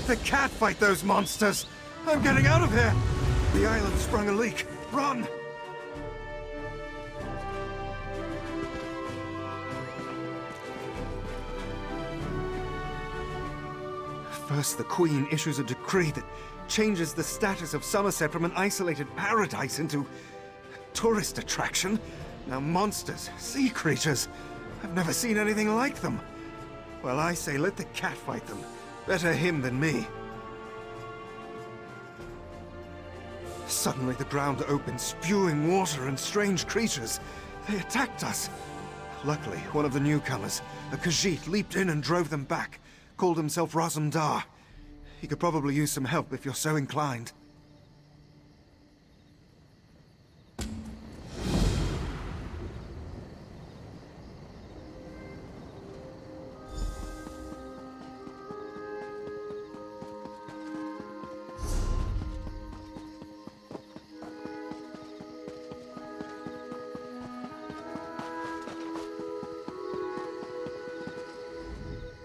Let the cat fight those monsters! I'm getting out of here! The island sprung a leak. Run! First, the Queen issues a decree that changes the status of Somerset from an isolated paradise into a tourist attraction. Now monsters, sea creatures, I've never seen anything like them. Well, I say let the cat fight them. Better him than me. Suddenly the ground opened, spewing water and strange creatures. They attacked us. Luckily, one of the newcomers, a Khajiit, leaped in and drove them back. Called himself Razumdar. He could probably use some help if you're so inclined.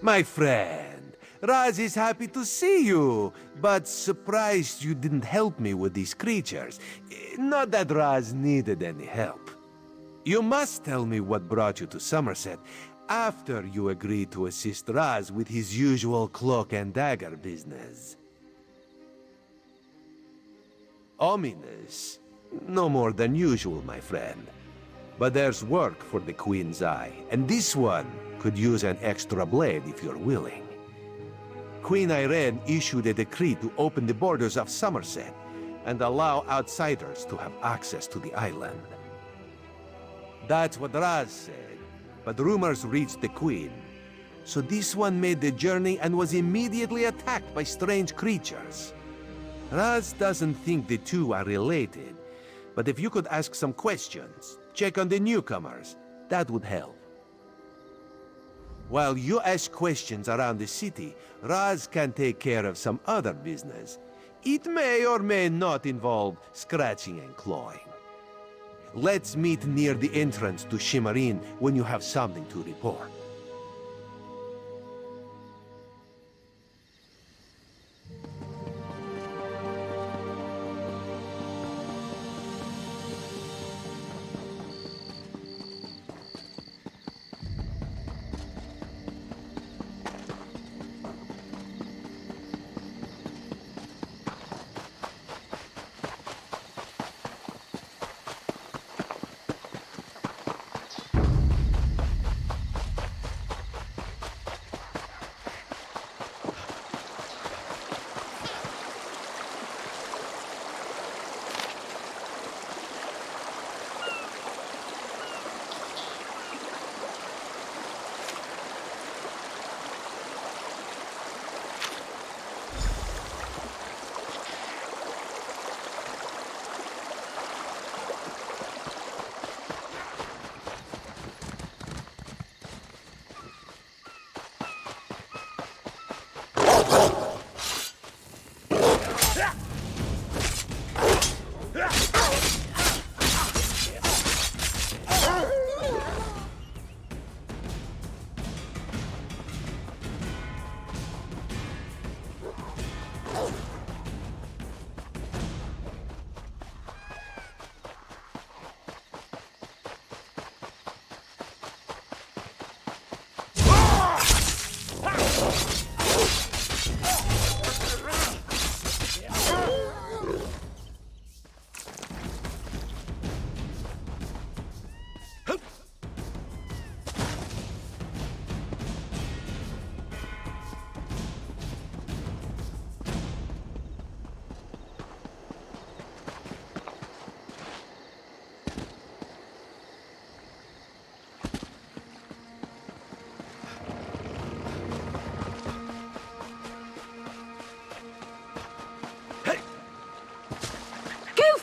My friend, Raz is happy to see you, but surprised you didn't help me with these creatures. Not that Raz needed any help. You must tell me what brought you to Somerset after you agreed to assist Raz with his usual cloak and dagger business. Ominous. No more than usual, my friend. But there's work for the Queen's Eye, and this one could use an extra blade if you're willing. Queen Irene issued a decree to open the borders of Somerset and allow outsiders to have access to the island. That's what Raz said, but rumors reached the Queen. So this one made the journey and was immediately attacked by strange creatures. Raz doesn't think the two are related, but if you could ask some questions, check on the newcomers, that would help. While you ask questions around the city, Raz can take care of some other business. It may or may not involve scratching and clawing. Let's meet near the entrance to Shimmerin when you have something to report.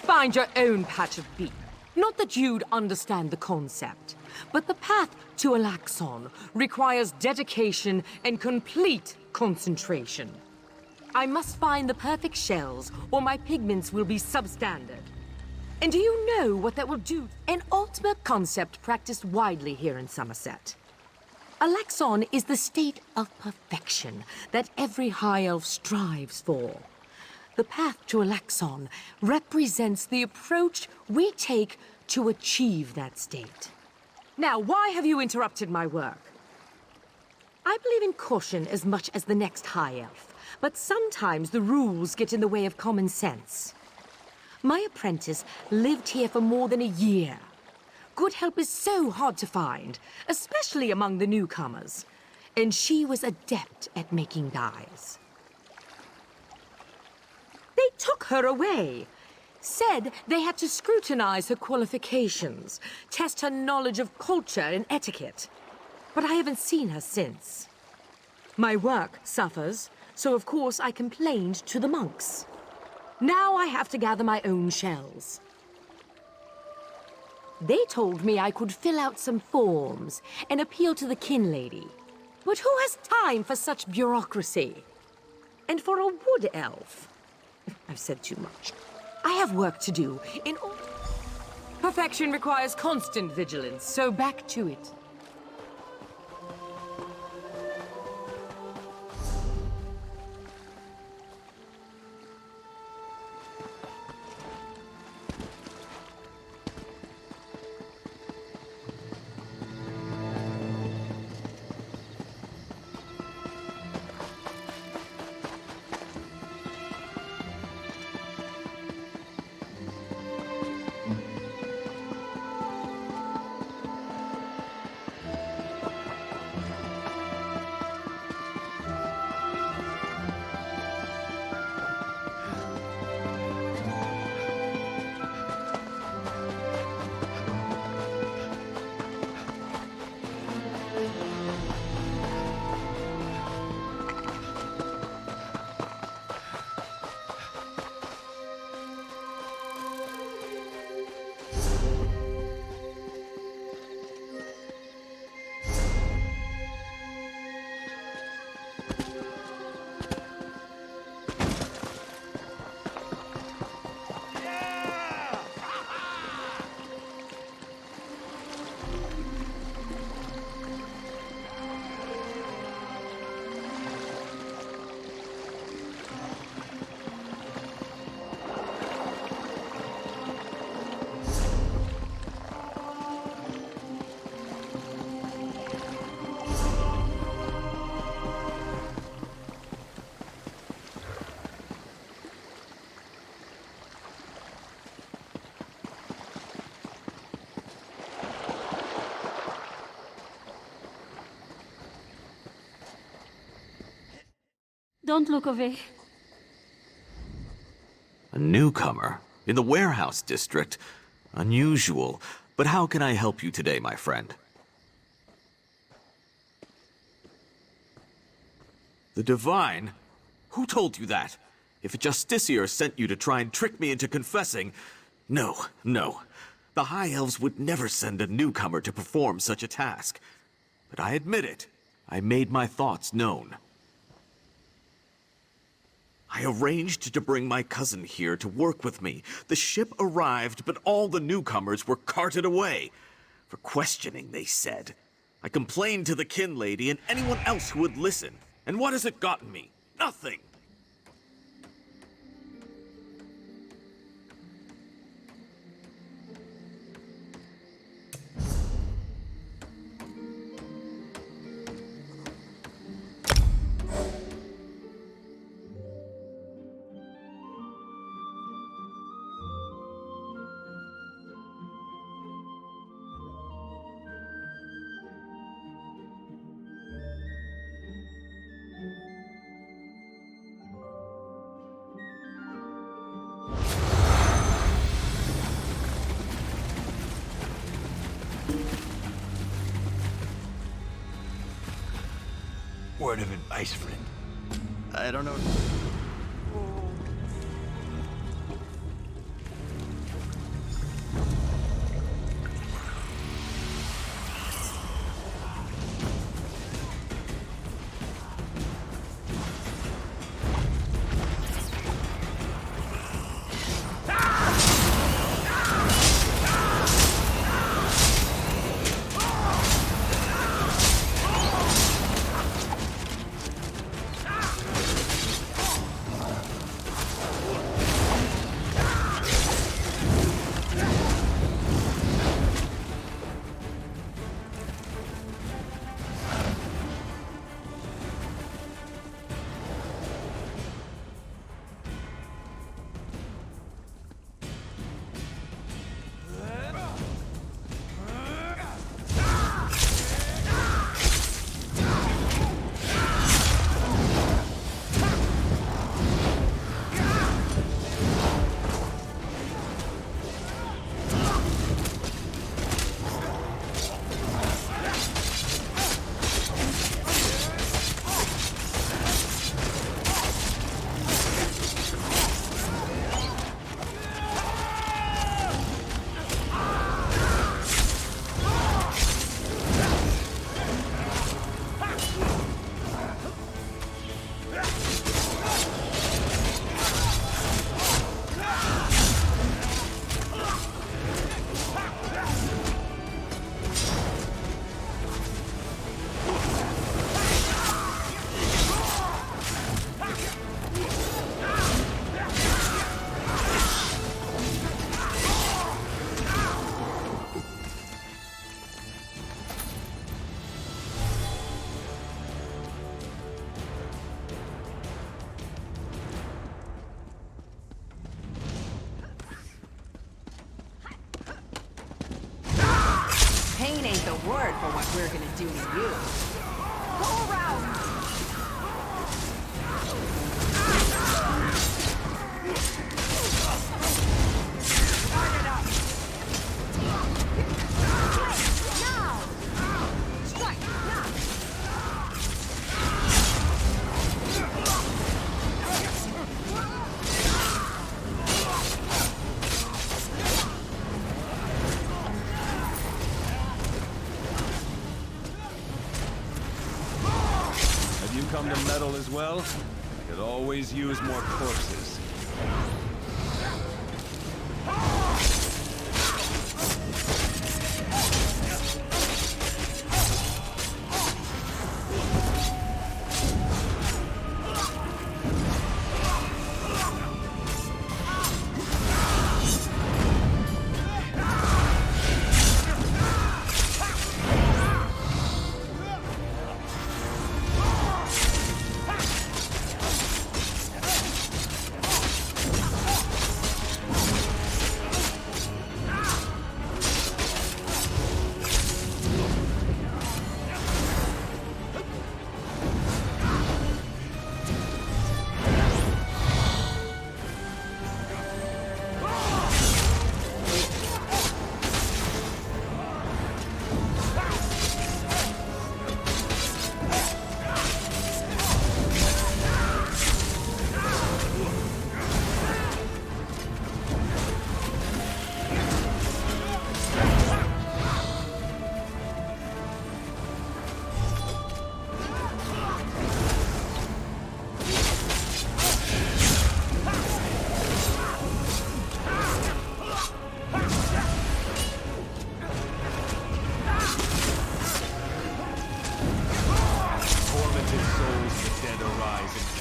Find your own patch of beef. Not that you'd understand the concept, but the path to Alaxon requires dedication and complete concentration. I must find the perfect shells, or my pigments will be substandard. And do you know what that will do? An ultimate concept practiced widely here in Somerset. Alaxon is the state of perfection that every High Elf strives for. The path to Alaxon represents the approach we take to achieve that state. Now, why have you interrupted my work? I believe in caution as much as the next High Elf, but sometimes the rules get in the way of common sense. My apprentice lived here for more than a year. Good help is so hard to find, especially among the newcomers, and she was adept at making dyes. They took her away. Said they had to scrutinize her qualifications, test her knowledge of culture and etiquette. But I haven't seen her since. My work suffers, so of course I complained to the monks. Now I have to gather my own shells. They told me I could fill out some forms and appeal to the kin lady. But who has time for such bureaucracy? And for a wood elf? I've said too much. I have work to do in order... Perfection requires constant vigilance, so back to it. Don't look away. A newcomer? In the warehouse district? Unusual. But how can I help you today, my friend? The Divine? Who told you that? If a Justiciar sent you to try and trick me into confessing... No, no. The High Elves would never send a newcomer to perform such a task. But I admit it. I made my thoughts known. I arranged to bring my cousin here to work with me. The ship arrived, but all the newcomers were carted away. For questioning, they said. I complained to the kin lady and anyone else who would listen. And what has it gotten me? Nothing! Word of advice, friend. I don't know. Pain ain't the word for what we're gonna do to you. Go around! Start it up! Now! Strike! Now! You come to meddle as well? I could always use more corpses.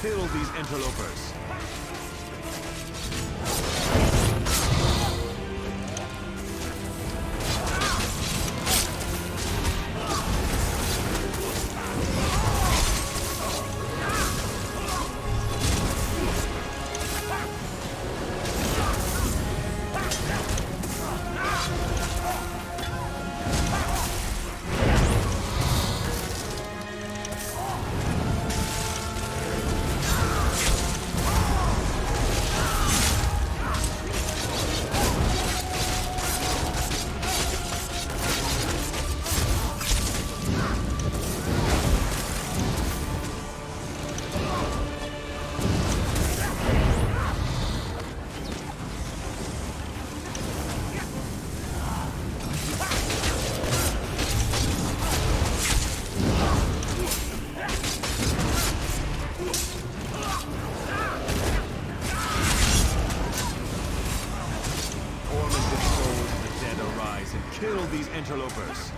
kill these interlopers. Kill these interlopers.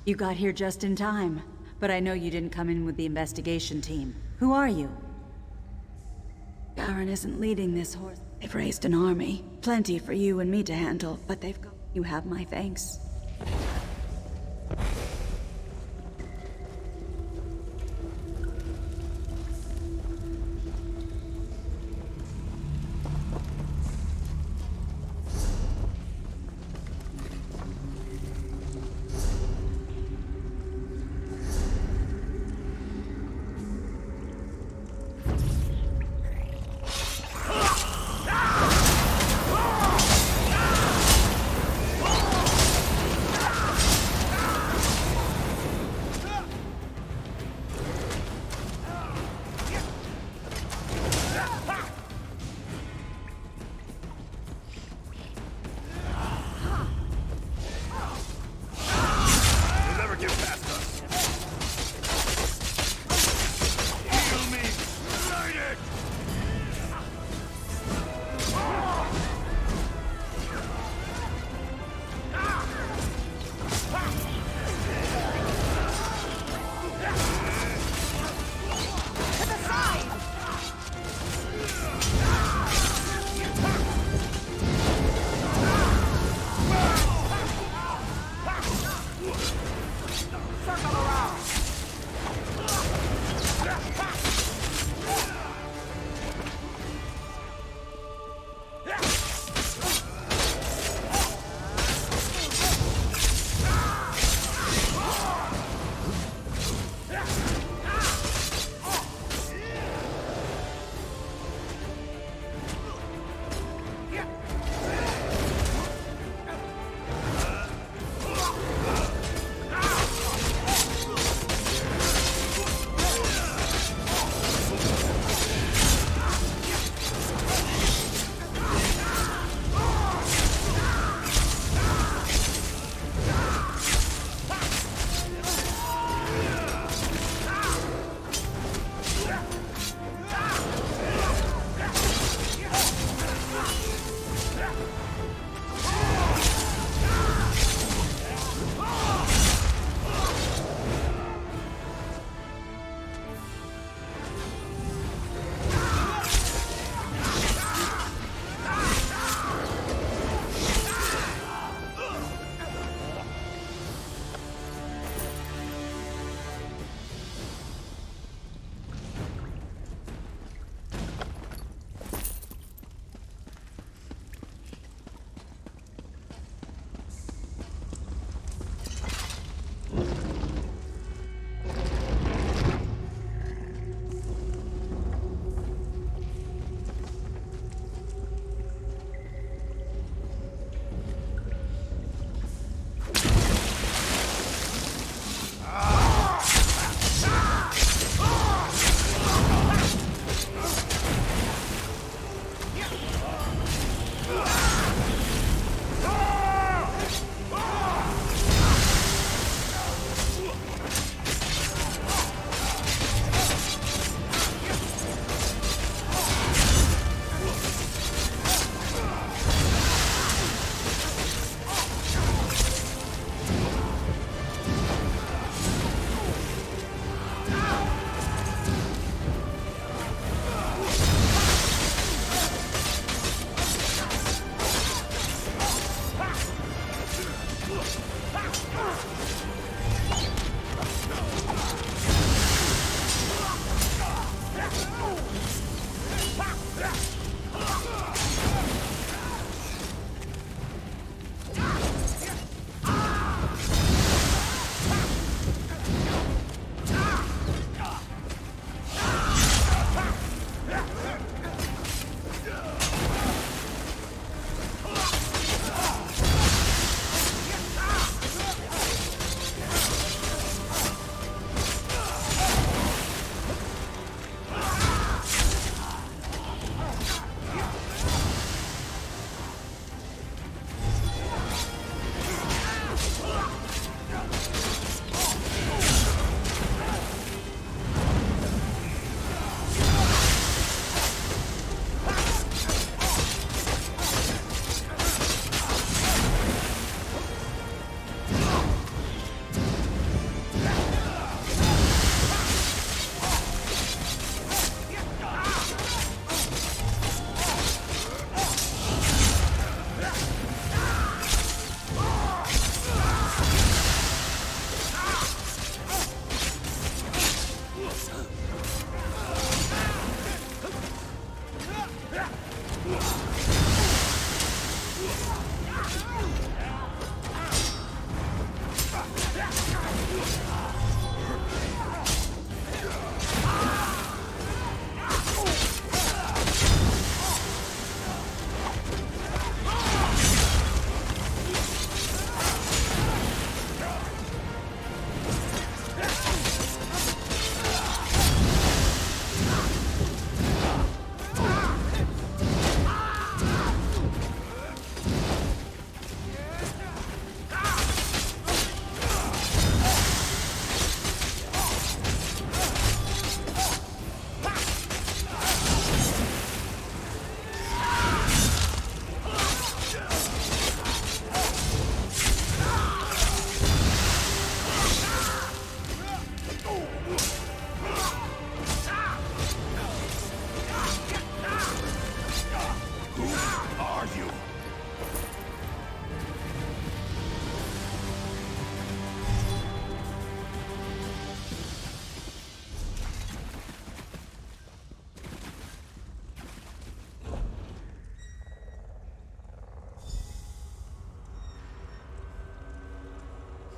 You got here just in time, but I know you didn't come in with the investigation team. Who are you? Garen isn't leading this horse. They've raised an army. Plenty for you and me to handle, but they've got... You have my thanks.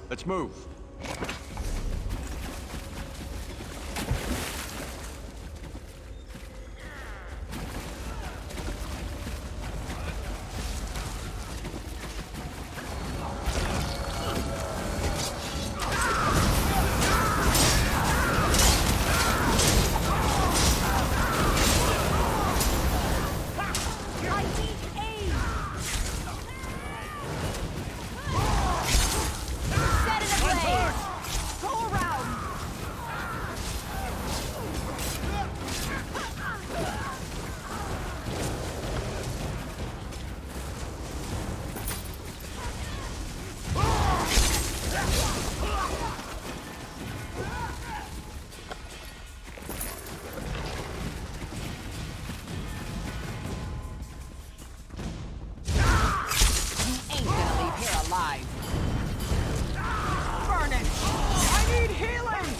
Let's move. Set it ablaze! Go around! Ain't gonna leave here alive. Burn it! I need healing!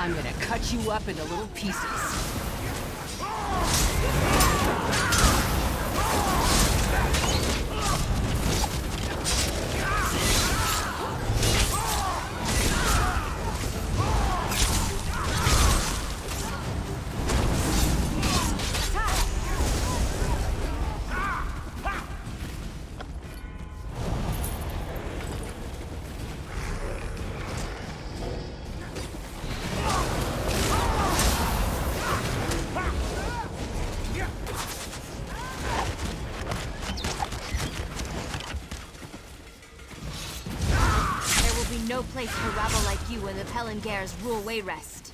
I'm gonna cut you up into little pieces. No place for rabble like you when the Pelengairs rule Wayrest.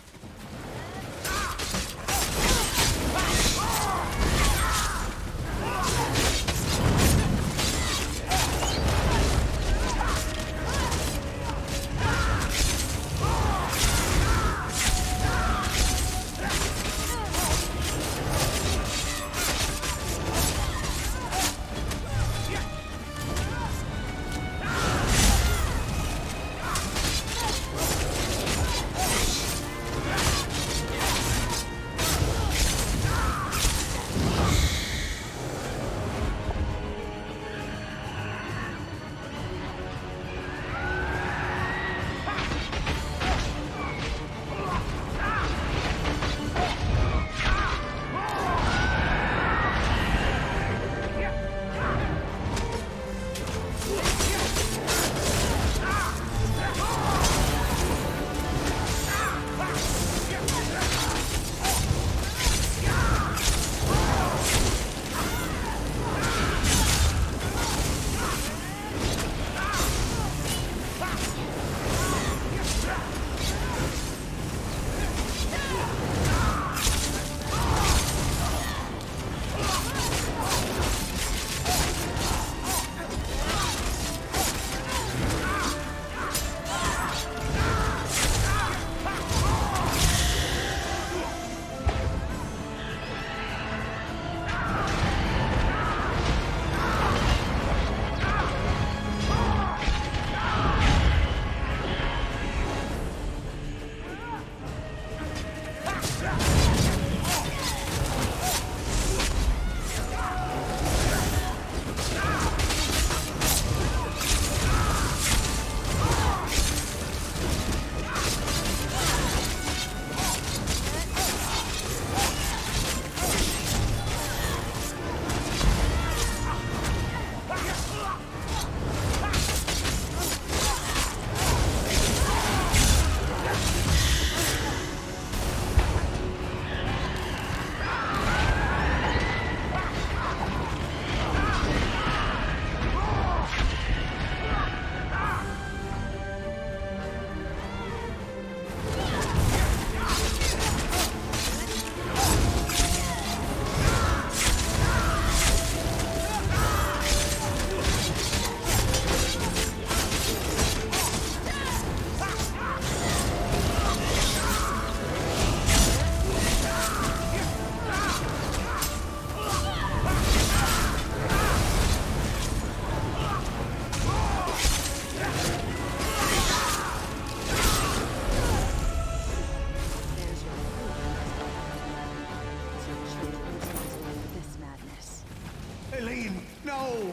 No!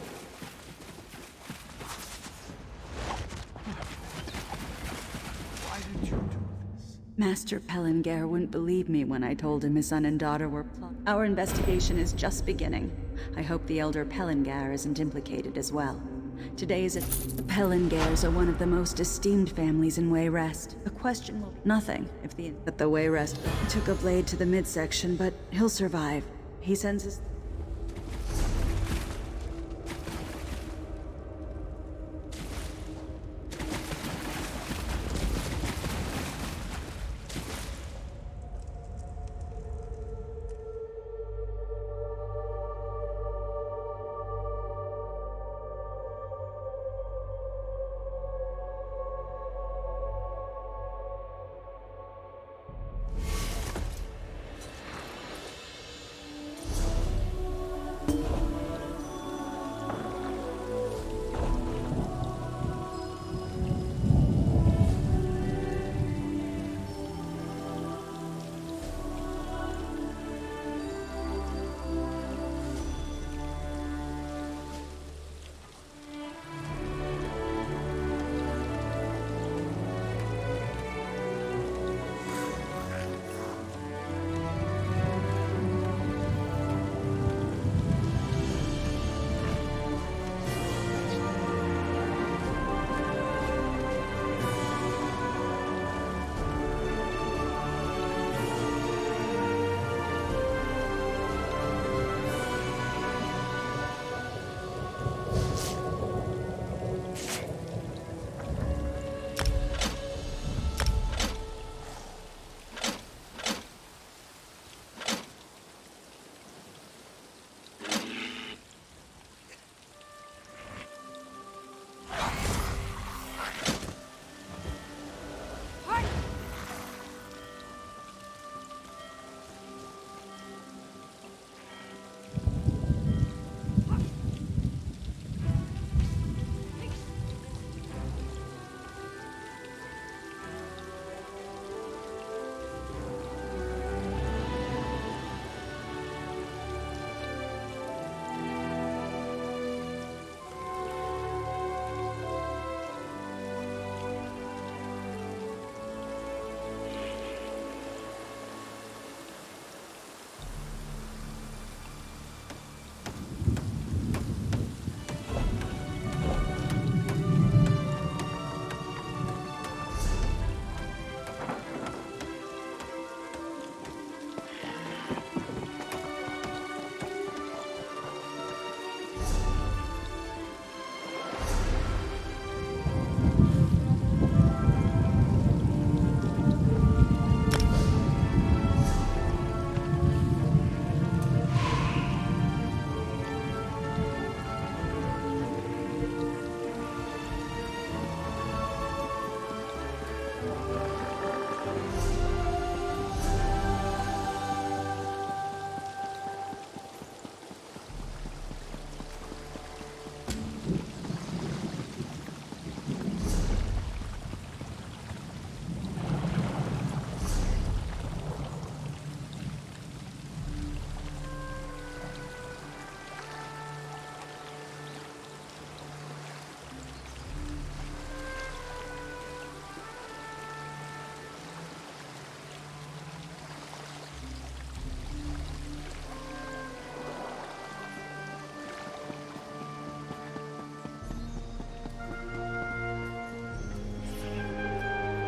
Why did you do this? Master Pelengair wouldn't believe me when I told him his son and daughter were plotting. Our investigation is just beginning. I hope the elder Pelengair isn't implicated as well. Today's the Pelengairs are one of the most esteemed families in Wayrest. The question will be nothing if the Wayrest took a blade to the midsection, but he'll survive. He sends his...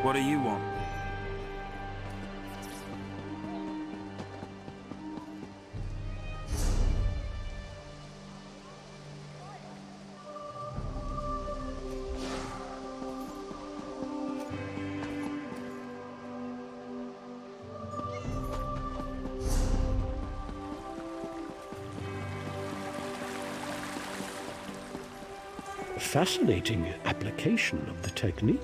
What do you want? Fascinating application of the technique.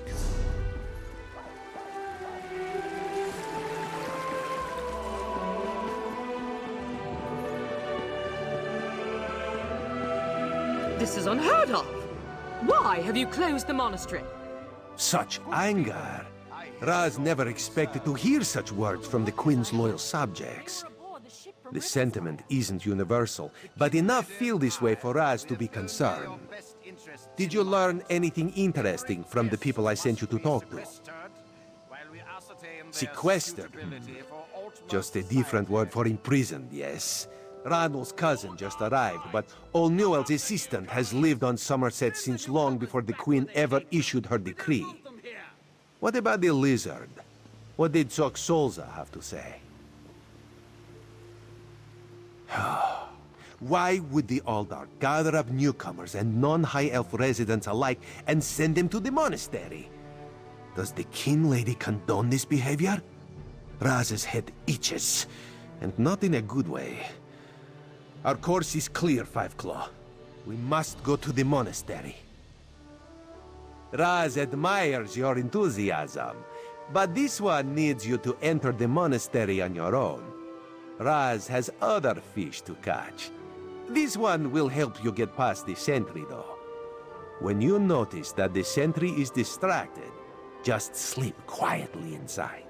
This is unheard of! Why have you closed the monastery? Such anger! Raz never expected to hear such words from the Queen's loyal subjects. The sentiment isn't universal, but enough feel this way for Raz to be concerned. Did you learn anything interesting from the people I sent you to talk to? Sequestered? Just a different word for imprisoned, yes. Ranul's cousin just arrived, but All Newell's assistant has lived on Somerset since long before the Queen ever issued her decree. What about the lizard? What did Sok Solza have to say? Why would the Aldar gather up newcomers and non-High Elf residents alike and send them to the monastery? Does the King Lady condone this behavior? Raz's head itches, and not in a good way. Our course is clear, Five Claw. We must go to the monastery. Raz admires your enthusiasm, but this one needs you to enter the monastery on your own. Raz has other fish to catch. This one will help you get past the sentry, though. When you notice that the sentry is distracted, just sleep quietly inside.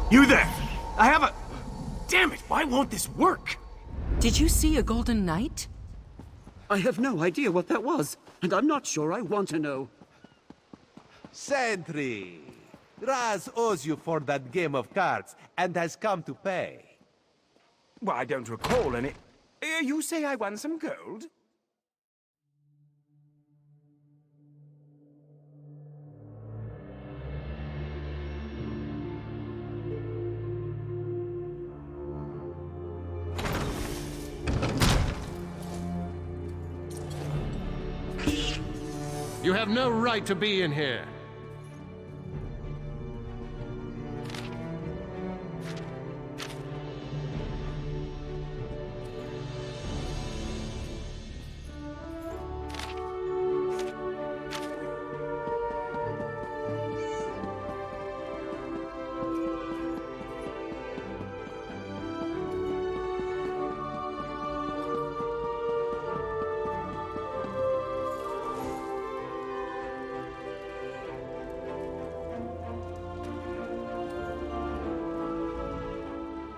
You there! I have a... Damn it, why won't this work? Did you see a golden knight? I have no idea what that was, and I'm not sure I want to know. Sentry! Raz owes you for that game of cards and has come to pay. Well, I don't recall any... You say I won some gold? You have no right to be in here.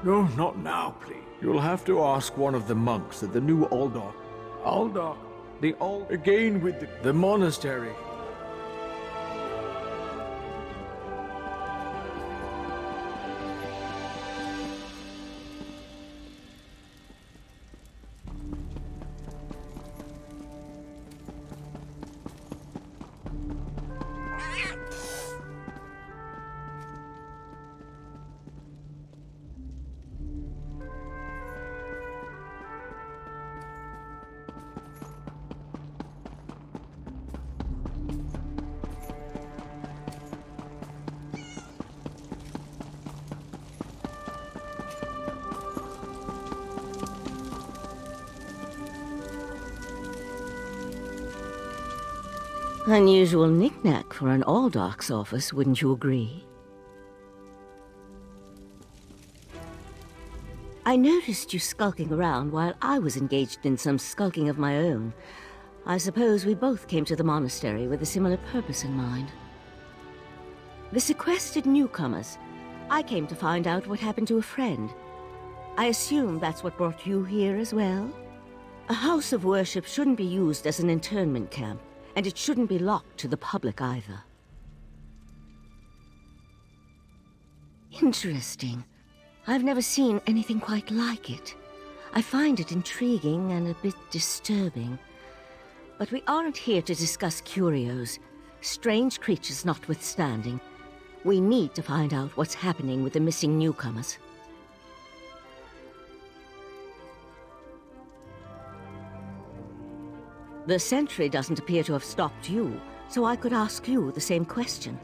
No, not now, please. You'll have to ask one of the monks at the new Aldar. Aldar? The Ald... Again with the monastery. Unusual knick-knack for an Aldark's office, wouldn't you agree? I noticed you skulking around while I was engaged in some skulking of my own. I suppose we both came to the monastery with a similar purpose in mind. The sequestered newcomers. I came to find out what happened to a friend. I assume that's what brought you here as well? A house of worship shouldn't be used as an internment camp, and it shouldn't be locked to the public either. Interesting. I've never seen anything quite like it. I find it intriguing and a bit disturbing. But we aren't here to discuss curios. Strange creatures notwithstanding, we need to find out what's happening with the missing newcomers. The sentry doesn't appear to have stopped you, so I could ask you the same question.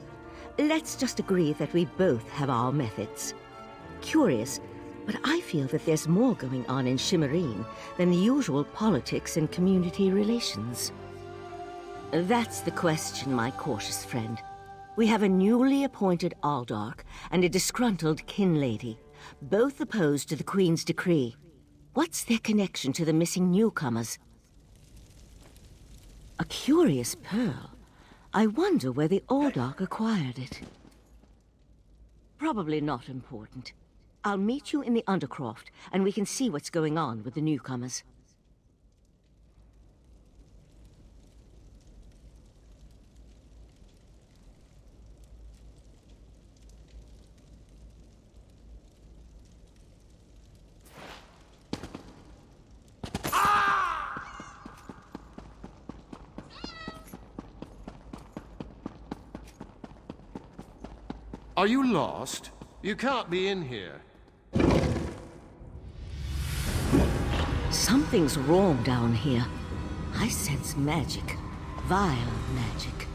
Let's just agree that we both have our methods. Curious, but I feel that there's more going on in Shimmerine than the usual politics and community relations. That's the question, my cautious friend. We have a newly appointed Aldark and a disgruntled kin lady, both opposed to the Queen's decree. What's their connection to the missing newcomers? A curious pearl. I wonder where the Aldark acquired it. Probably not important. I'll meet you in the Undercroft, and we can see what's going on with the newcomers. Are you lost? You can't be in here. Something's wrong down here. I sense magic. Vile magic.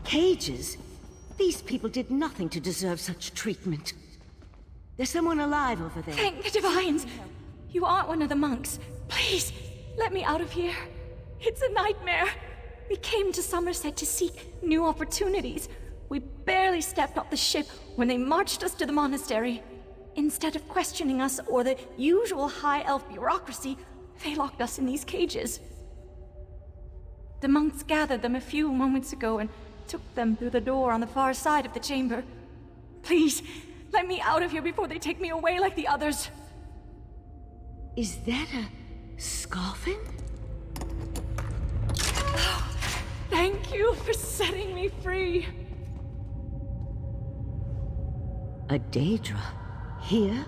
Cages? These people did nothing to deserve such treatment. There's someone alive over there. Thank the Divines! You aren't one of the monks. Please, let me out of here. It's a nightmare. We came to Somerset to seek new opportunities. We barely stepped off the ship when they marched us to the monastery. Instead of questioning us or the usual high elf bureaucracy, they locked us in these cages. The monks gathered them a few moments ago and took them through the door on the far side of the chamber. Please, let me out of here before they take me away like the others. Is that a scoffin? Oh, thank you for setting me free. A Daedra. Here?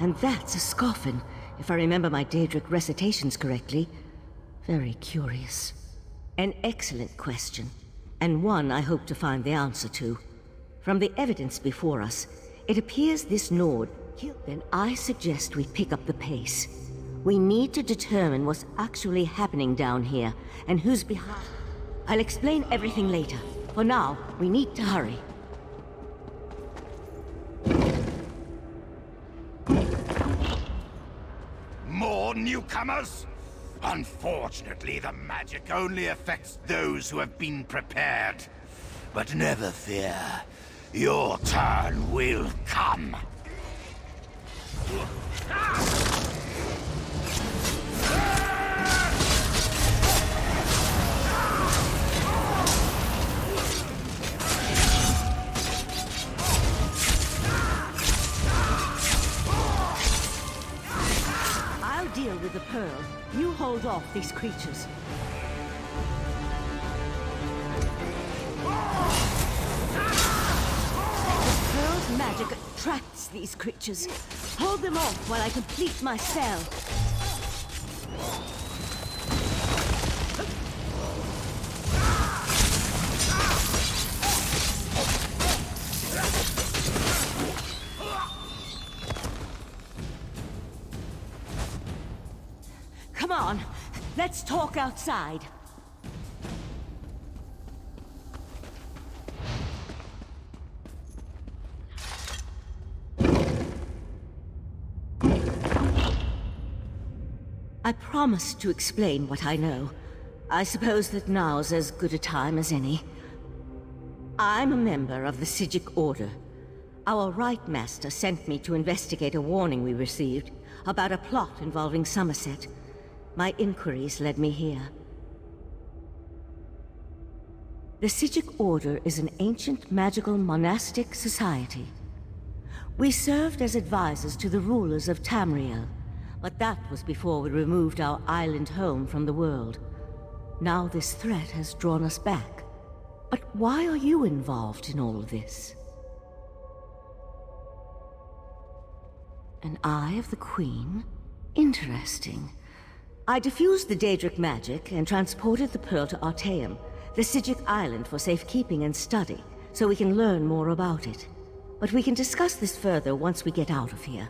And that's a scoffin, if I remember my Daedric recitations correctly. Very curious. An excellent question, and one I hope to find the answer to. From the evidence before us, it appears this Nord killed. Then I suggest we pick up the pace. We need to determine what's actually happening down here, and who's behind. I'll explain everything later. For now, we need to hurry. More newcomers? Unfortunately, the magic only affects those who have been prepared. But never fear. Your turn will come. I'll deal with the pearl. You hold off these creatures. The pearl's magic attracts these creatures. Hold them off while I complete my spell. Come on, let's talk outside. I promised to explain what I know. I suppose that now's as good a time as any. I'm a member of the Psijic Order. Our Right Master sent me to investigate a warning we received about a plot involving Somerset. My inquiries led me here. The Psijic Order is an ancient magical monastic society. We served as advisors to the rulers of Tamriel, but that was before we removed our island home from the world. Now this threat has drawn us back. But why are you involved in all of this? An Eye of the Queen? Interesting. I diffused the Daedric magic and transported the pearl to Artaeum, the Psijic island, for safekeeping and study, so we can learn more about it. But we can discuss this further once we get out of here.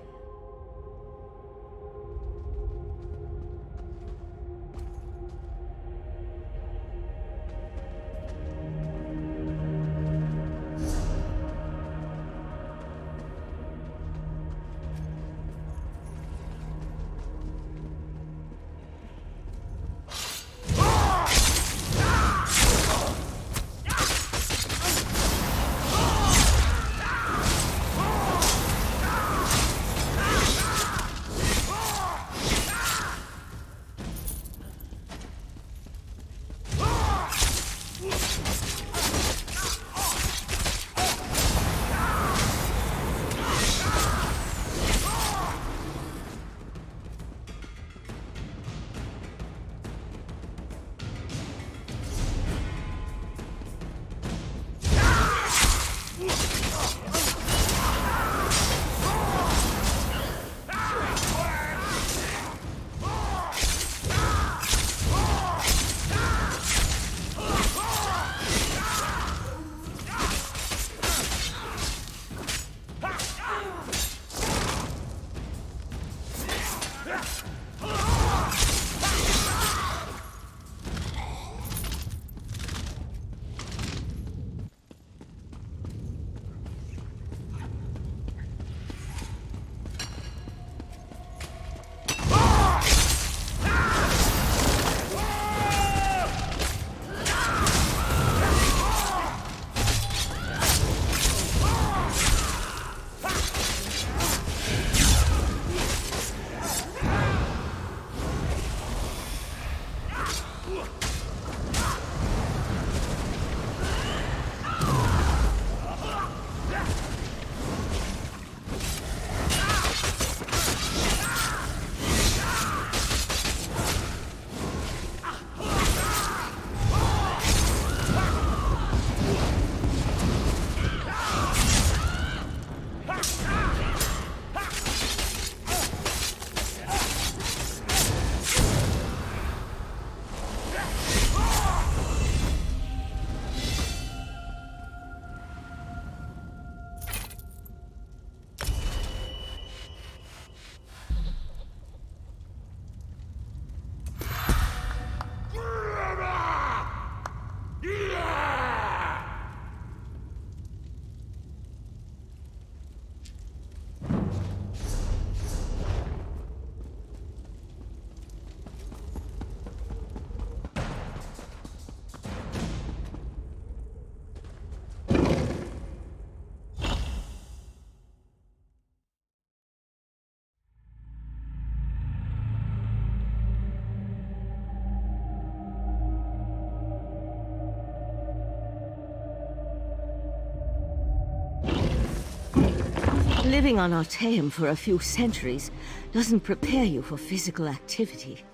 Living on Artaeum for a few centuries doesn't prepare you for physical activity.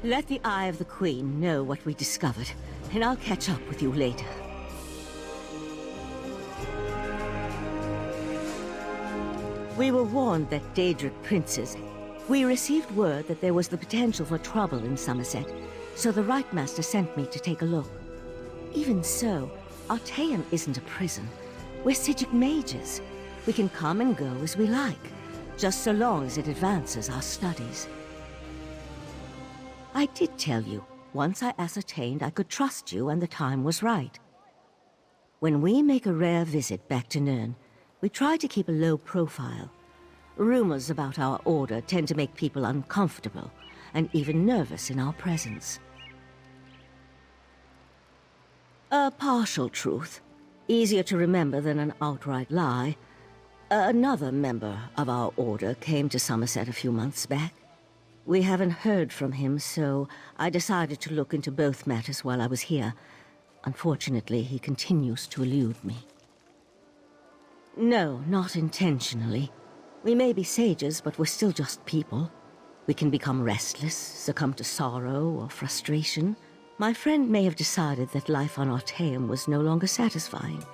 Let the Eye of the Queen know what we discovered, and I'll catch up with you later. We were warned that Daedric princes... We received word that there was the potential for trouble in Somerset, so the Right Master sent me to take a look. Even so, Artaeum isn't a prison. We're Psijic mages. We can come and go as we like, just so long as it advances our studies. I did tell you, once I ascertained I could trust you and the time was right. When we make a rare visit back to Nirn, we try to keep a low profile. Rumors about our order tend to make people uncomfortable, and even nervous in our presence. A partial truth. Easier to remember than an outright lie. Another member of our order came to Somerset a few months back. We haven't heard from him, so I decided to look into both matters while I was here. Unfortunately, he continues to elude me. No, not intentionally. We may be sages, but we're still just people. We can become restless, succumb to sorrow or frustration. My friend may have decided that life on Artaeum was no longer satisfying.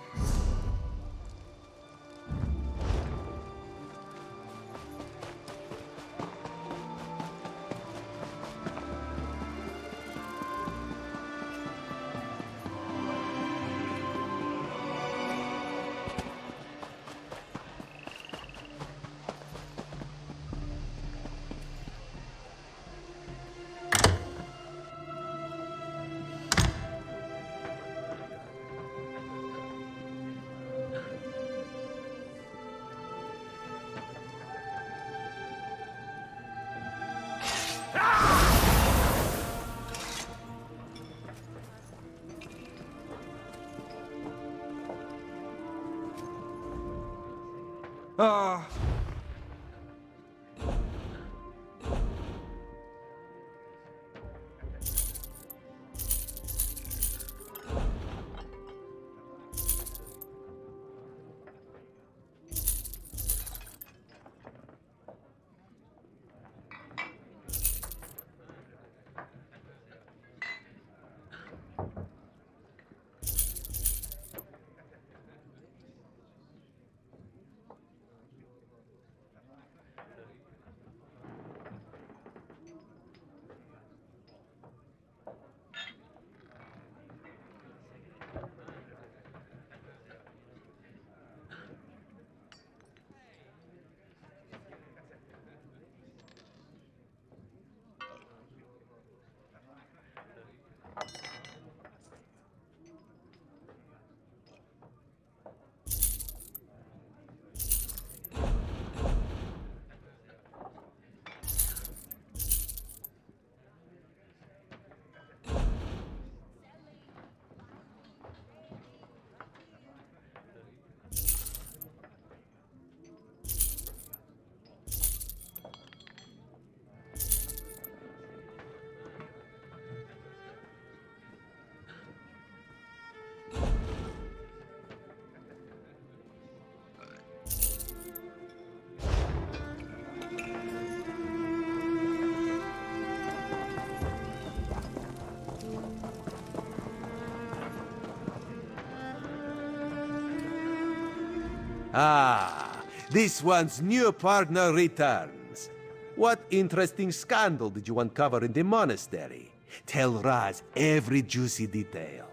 Ah, this one's new partner returns. What interesting scandal did you uncover in the monastery? Tell Raz every juicy detail.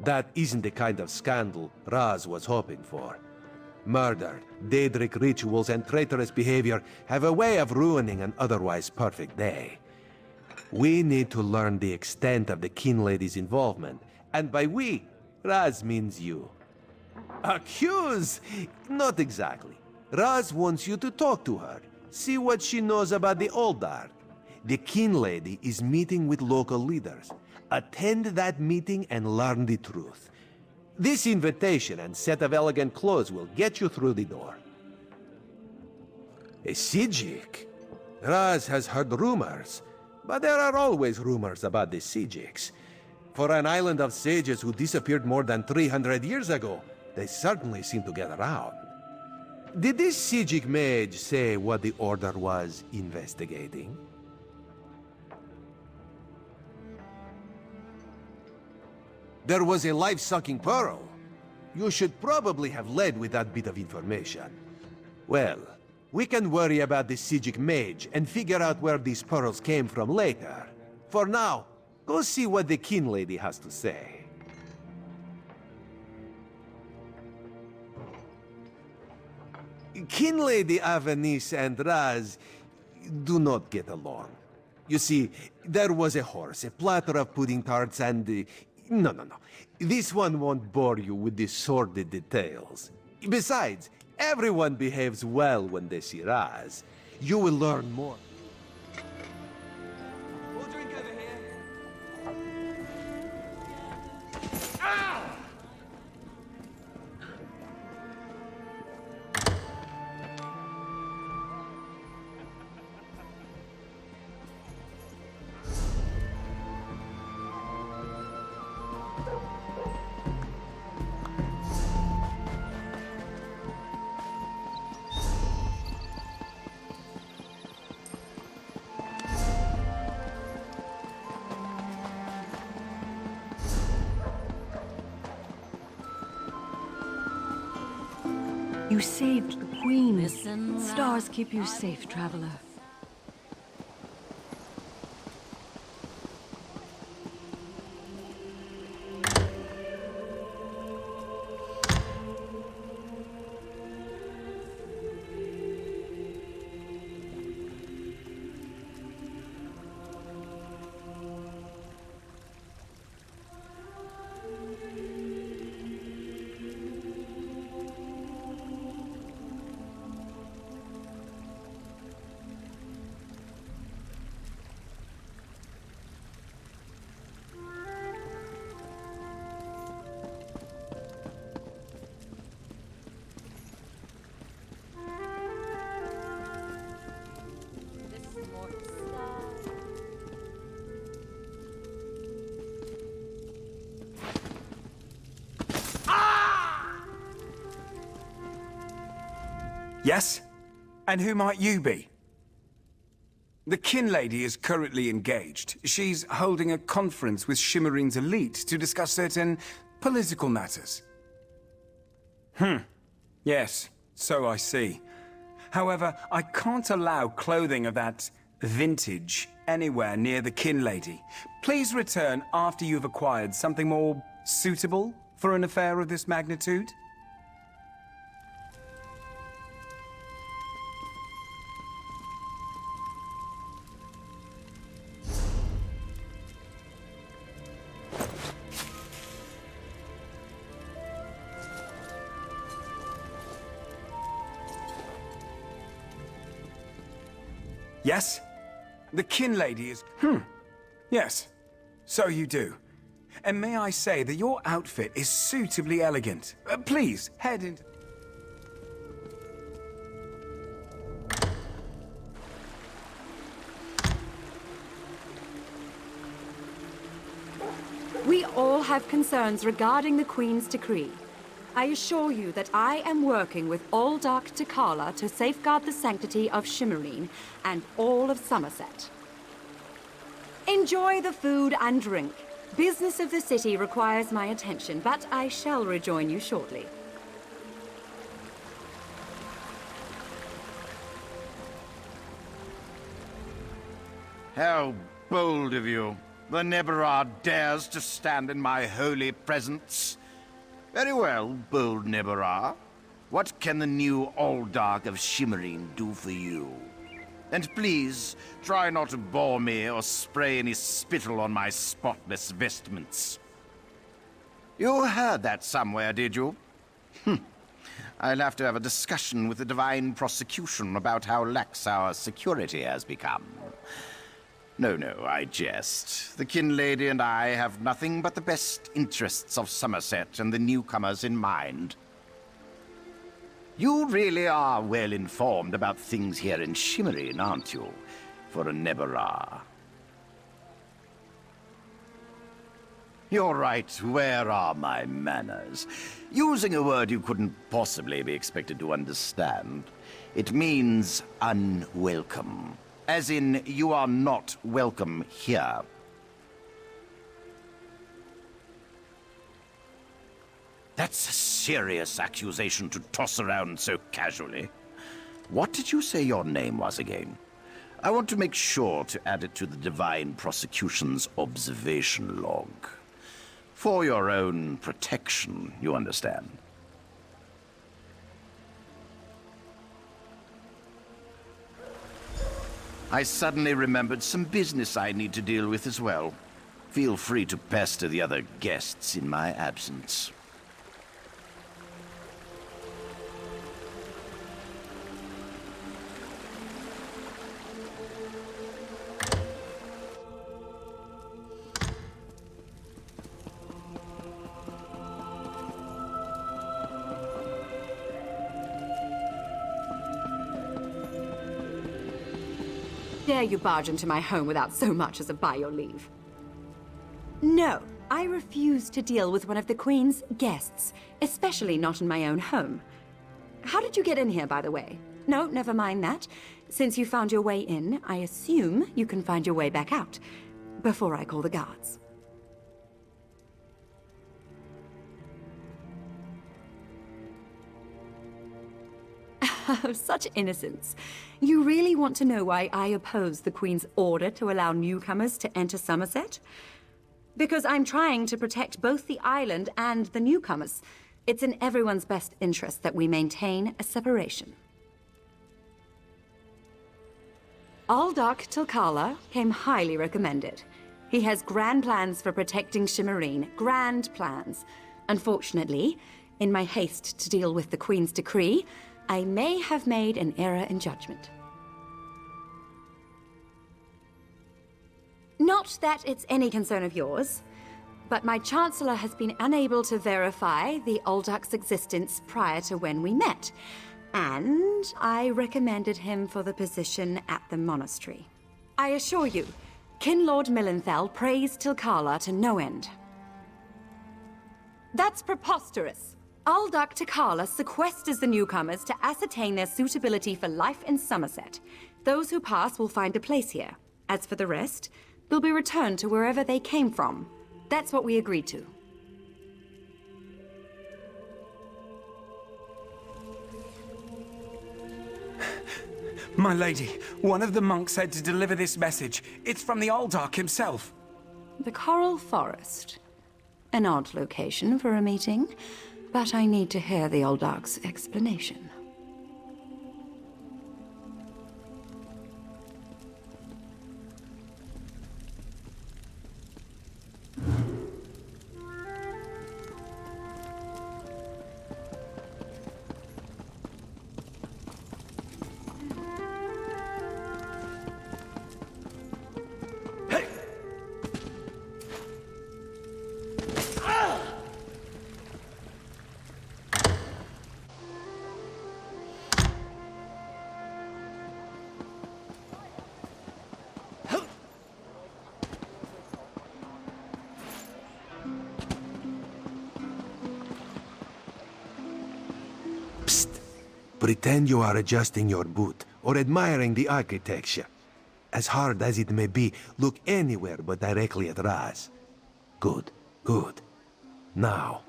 That isn't the kind of scandal Raz was hoping for. Murder, Daedric rituals, and traitorous behavior have a way of ruining an otherwise perfect day. We need to learn the extent of the Kin Lady's involvement, and by we, Raz means you. Accuse? Not exactly. Raz wants you to talk to her, see what she knows about the Old Dark. The Kin Lady is meeting with local leaders. Attend that meeting and learn the truth. This invitation and set of elegant clothes will get you through the door. A Sijik? Raz has heard rumors, but there are always rumors about the Sijiks. For an island of sages who disappeared more than 300 years ago, they certainly seem to get around. Did this Sijik mage say what the Order was investigating? There was a life-sucking pearl. You should probably have led with that bit of information. Well, we can worry about the Sijik mage and figure out where these pearls came from later. For now, go see what the Kin Lady has to say. Kin Lady Avenice and Raz do not get along. You see, there was a horse, a platter of pudding tarts, and... No. This one won't bore you with the sordid details. Besides, everyone behaves well when they see Raz. You will learn more. We'll drink over here. You saved the Queen. Stars keep you safe, traveler. Yes? And who might you be? The Kin Lady is currently engaged. She's holding a conference with Shimmerine's elite to discuss certain political matters. Yes, so I see. However, I can't allow clothing of that vintage anywhere near the Kin Lady. Please return after you've acquired something more suitable for an affair of this magnitude. Yes? The Kin Lady is... Yes. So you do. And may I say that your outfit is suitably elegant. Please, head into... We all have concerns regarding the Queen's decree. I assure you that I am working with all Dark Takala to safeguard the sanctity of Shimmerine and all of Somerset. Enjoy the food and drink. Business of the city requires my attention, but I shall rejoin you shortly. How bold of you. The Neberard dares to stand in my holy presence. Very well, bold Neberard. What can the new Alldark of Shimmerine do for you? And please, try not to bore me or spray any spittle on my spotless vestments. You heard that somewhere, did you? I'll have to have a discussion with the Divine Prosecution about how lax our security has become. No, I jest. The Kin Lady and I have nothing but the best interests of Somerset and the newcomers in mind. You really are well informed about things here in Shimmerine, aren't you? For a Neberard. You're right, where are my manners? Using a word you couldn't possibly be expected to understand. It means unwelcome. As in, you are not welcome here. That's a serious accusation to toss around so casually. What did you say your name was again? I want to make sure to add it to the Divine Prosecution's observation log. For your own protection, you understand. I suddenly remembered some business I need to deal with as well. Feel free to pester the other guests in my absence. Dare you barge into my home without so much as a by your leave? No, I refuse to deal with one of the Queen's guests, especially not in my own home. How did you get in here, by the way? No, never mind that. Since you found your way in, I assume you can find your way back out, before I call the guards. Such innocence. You really want to know why I oppose the Queen's order to allow newcomers to enter Somerset? Because I'm trying to protect both the island and the newcomers. It's in everyone's best interest that we maintain a separation. Aldark Tilkala came highly recommended. He has grand plans for protecting Shimmerine. Grand plans. Unfortunately, in my haste to deal with the Queen's decree, I may have made an error in judgment. Not that it's any concern of yours, but my Chancellor has been unable to verify the Aldark's existence prior to when we met, and I recommended him for the position at the monastery. I assure you, Kinlord Millenthal praised Tilkala to no end. That's preposterous. Aldark Tilkala sequesters the newcomers to ascertain their suitability for life in Somerset. Those who pass will find a place here. As for the rest, they'll be returned to wherever they came from. That's what we agreed to. My lady, one of the monks said to deliver this message. It's from the Aldark himself. The Coral Forest. An odd location for a meeting, but I need to hear the Aldark's explanation. Pretend you are adjusting your boot or admiring the architecture. As hard as it may be, look anywhere but directly at Raz. Good, good. Now,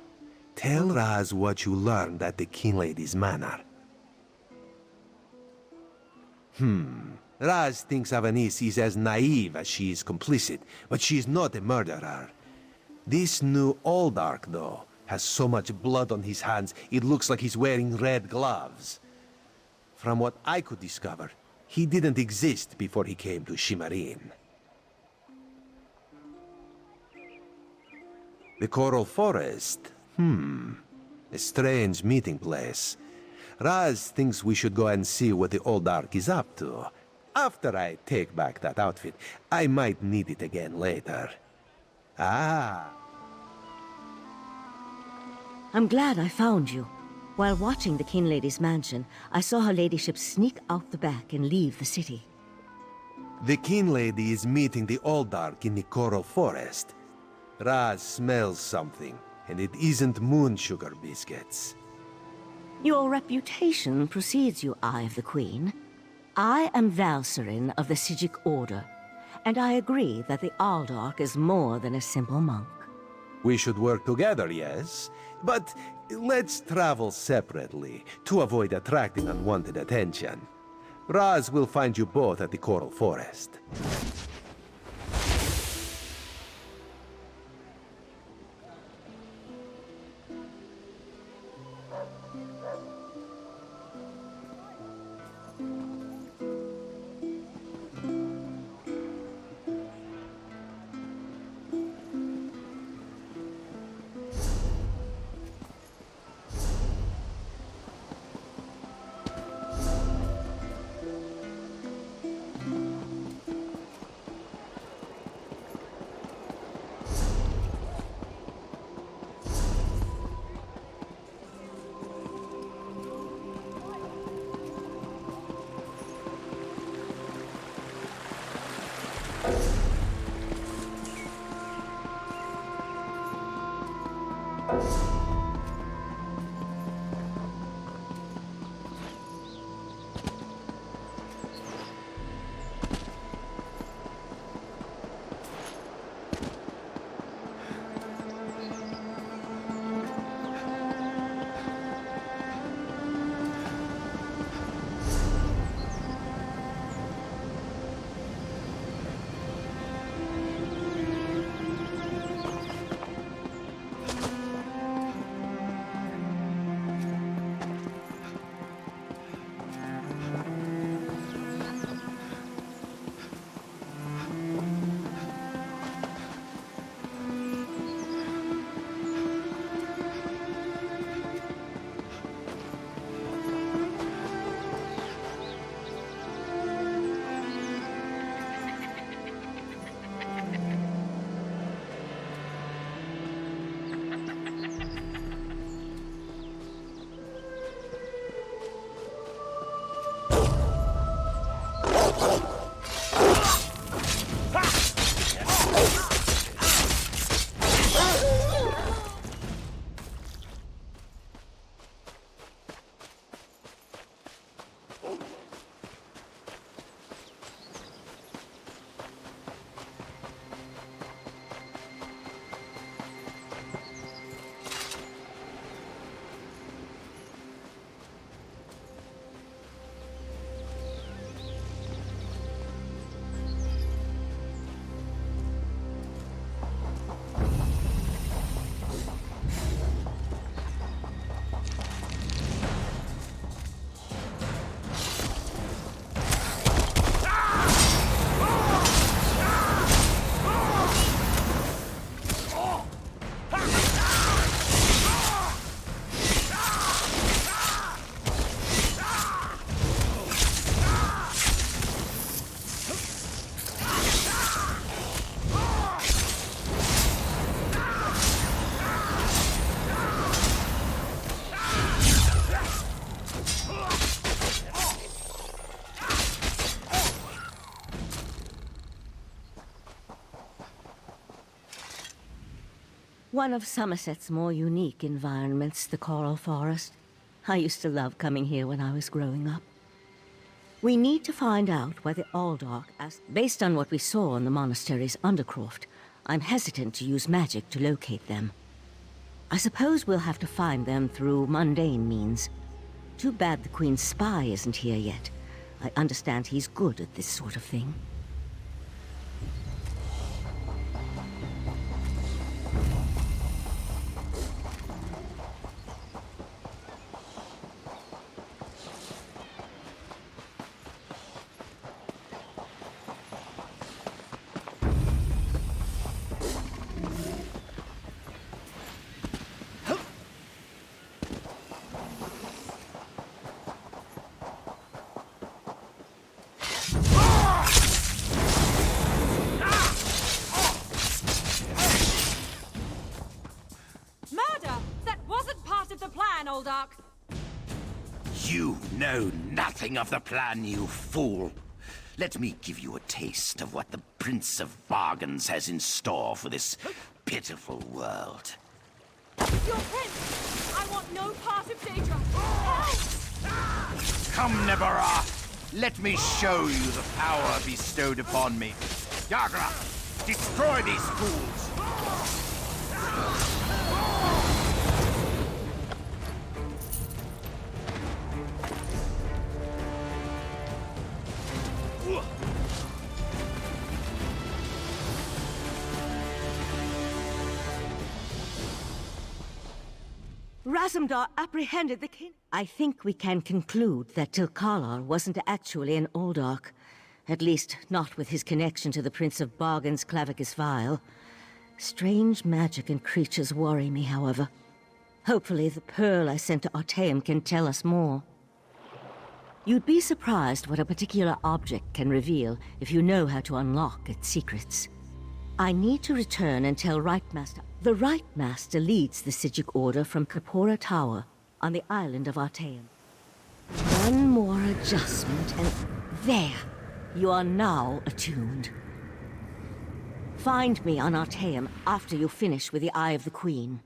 tell Raz what you learned at the King Lady's manor. Raz thinks Avanis is as naive as she is complicit, but she is not a murderer. This new Aldark, though, has so much blood on his hands, it looks like he's wearing red gloves. From what I could discover, he didn't exist before he came to Shimmerine. The Coral Forest? A strange meeting place. Raz thinks we should go and see what the Aldark is up to. After I take back that outfit, I might need it again later. Ah. I'm glad I found you. While watching the King Lady's mansion, I saw her ladyship sneak out the back and leave the city. The King Lady is meeting the Aldark in the Coral Forest. Raz smells something, and it isn't moon sugar biscuits. Your reputation precedes you, Eye of the Queen. I am Valcerin of the Sijic Order, and I agree that the Aldark is more than a simple monk. We should work together, yes? But let's travel separately, to avoid attracting unwanted attention. Raz will find you both at the Coral Forest. one of Somerset's more unique environments, the Coral Forest. I used to love coming here when I was growing up. We need to find out where the Aldark, based on what we saw in the monastery's undercroft, I'm hesitant to use magic to locate them. I suppose we'll have to find them through mundane means. Too bad the Queen's spy isn't here yet. I understand he's good at this sort of thing. You know nothing of the plan, you fool. Let me give you a taste of what the Prince of Bargains has in store for this pitiful world. Your prince! I want no part of Daedra! Help! Come, Nebara! Let me show you the power bestowed upon me. Yagra, destroy these fools! Razumdar apprehended the king. I think we can conclude that Tilkalar wasn't actually an Aldark. At least, not with his connection to the Prince of Bargain's Clavicus Vial. Strange magic and creatures worry me, however. Hopefully the pearl I sent to Artaeum can tell us more. You'd be surprised what a particular object can reveal if you know how to unlock its secrets. I need to return and tell Rightmaster. The Rightmaster leads the Sijic Order from Kapora Tower on the island of Artaeum. One more adjustment and there! You are now attuned. Find me on Artaeum after you finish with the Eye of the Queen.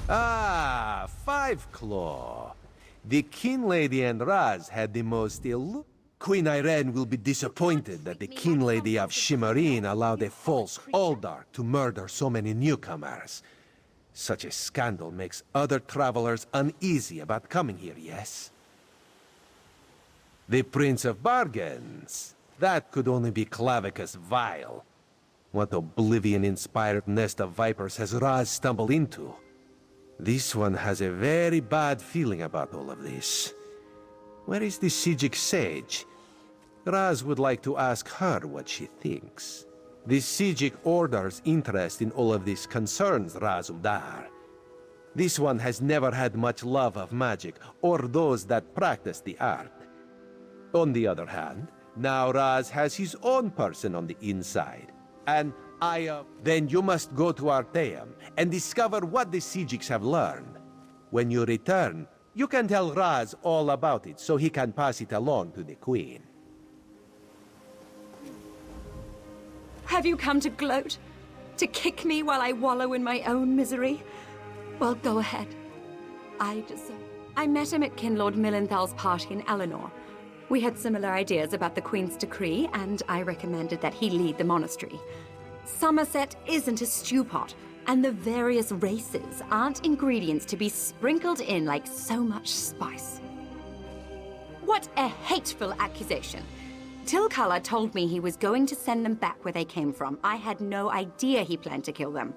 Ah, Five Claw. The King Lady and Raz had the most Queen Irene will be disappointed that the King Lady of Shimmerine allowed a false Aldark to murder so many newcomers. Such a scandal makes other travelers uneasy about coming here, yes? The Prince of Bargains. That could only be Clavicus Vial. What oblivion-inspired nest of vipers has Raz stumbled into? This one has a very bad feeling about all of this. Where is the Sijic Sage? Raz would like to ask her what she thinks. The Sijic Order's interest in all of this concerns Razumdar. This one has never had much love of magic, or those that practice the art. On the other hand, now Raz has his own person on the inside. And then you must go to Artaeum and discover what the Sijics have learned. When you return, you can tell Raz all about it so he can pass it along to the Queen. Have you come to gloat? To kick me while I wallow in my own misery? Well, go ahead. I deserve. I met him at Kinlord Millenthal's party in Eleanor. We had similar ideas about the Queen's decree, and I recommended that he lead the monastery. Somerset isn't a stew pot, and the various races aren't ingredients to be sprinkled in like so much spice. What a hateful accusation! Tilkala told me he was going to send them back where they came from. I had no idea he planned to kill them.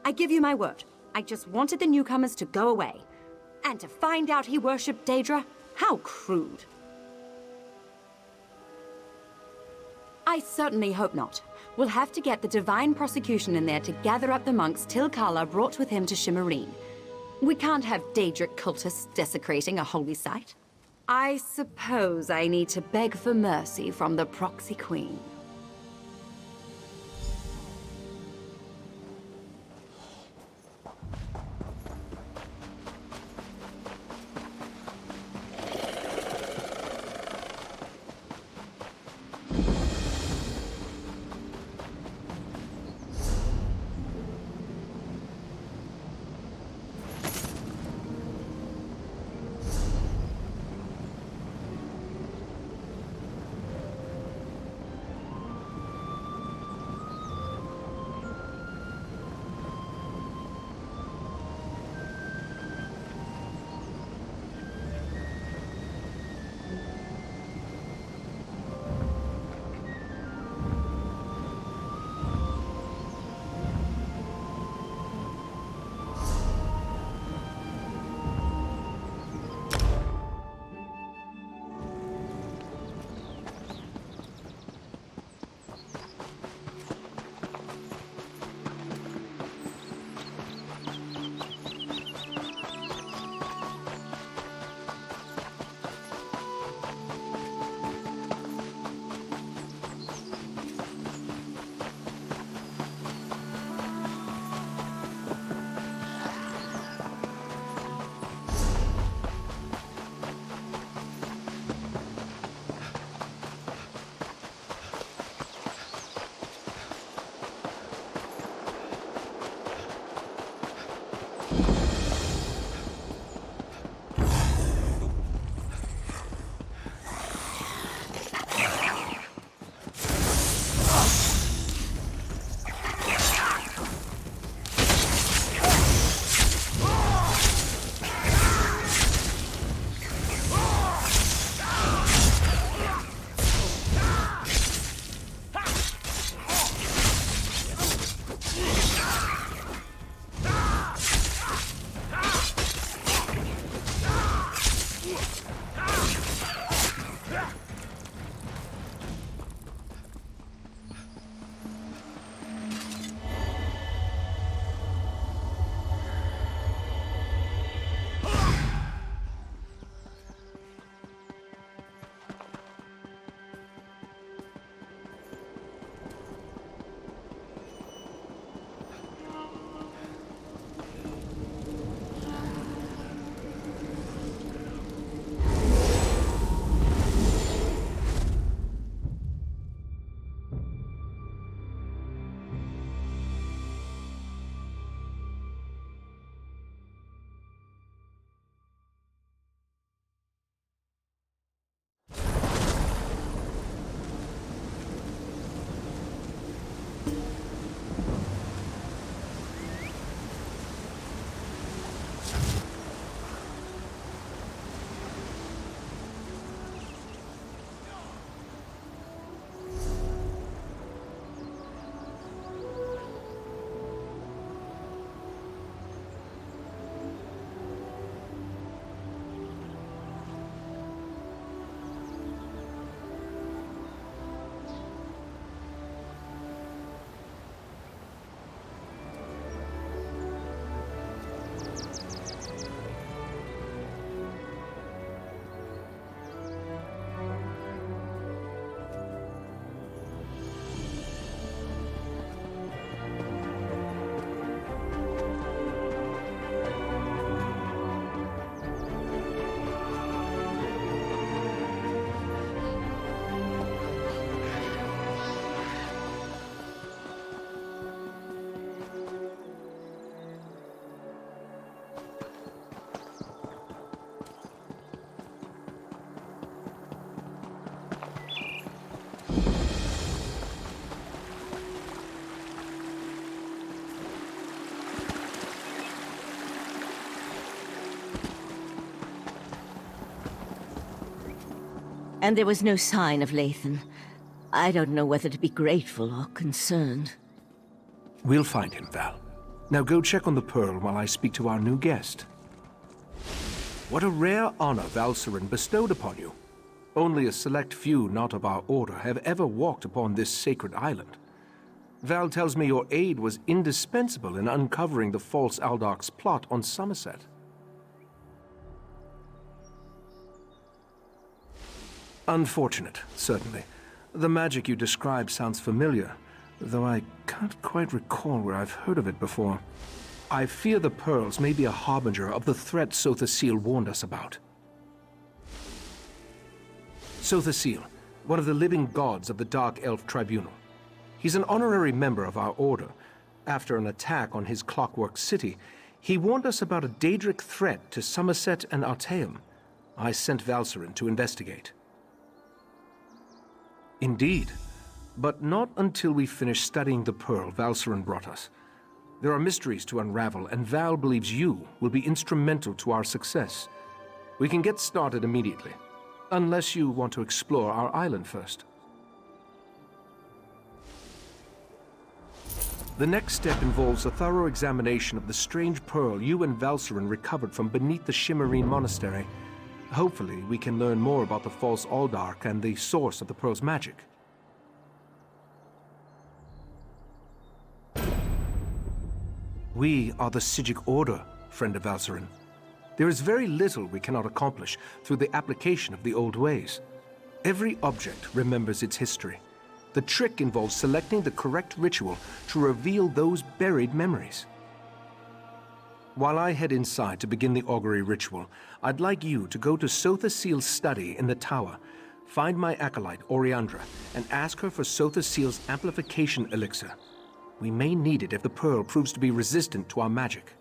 I give you my word, I just wanted the newcomers to go away. And to find out he worshipped Daedra? How crude. I certainly hope not. We'll have to get the Divine Prosecution in there to gather up the monks Tilkala brought with him to Shimmerine. We can't have Daedric cultists desecrating a holy site. I suppose I need to beg for mercy from the Proxy Queen. And there was no sign of Lathan. I don't know whether to be grateful or concerned. We'll find him, Val. Now go check on the Pearl while I speak to our new guest. What a rare honor Valcerin bestowed upon you. Only a select few not of our order have ever walked upon this sacred island. Val tells me your aid was indispensable in uncovering the false Aldoc's plot on Somerset. Unfortunate, certainly. The magic you describe sounds familiar, though I can't quite recall where I've heard of it before. I fear the pearls may be a harbinger of the threat Sothasil warned us about. Sothasil, one of the living gods of the Dark Elf Tribunal. He's an honorary member of our order. After an attack on his clockwork city, he warned us about a Daedric threat to Somerset and Artaeum. I sent Valcerin to investigate. Indeed, but not until we finish studying the Pearl Valcerin brought us. There are mysteries to unravel, and Val believes you will be instrumental to our success. We can get started immediately, unless you want to explore our island first. The next step involves a thorough examination of the strange pearl you and Valcerin recovered from beneath the Shimmerine Monastery. Hopefully, we can learn more about the false Aldark and the source of the pearl's magic. We are the Psijic Order, friend of Valcerin. There is very little we cannot accomplish through the application of the old ways. Every object remembers its history. The trick involves selecting the correct ritual to reveal those buried memories. While I head inside to begin the augury ritual, I'd like you to go to Sothasil's study in the tower, find my acolyte, Oriandra, and ask her for Sothasil's amplification elixir. We may need it if the pearl proves to be resistant to our magic.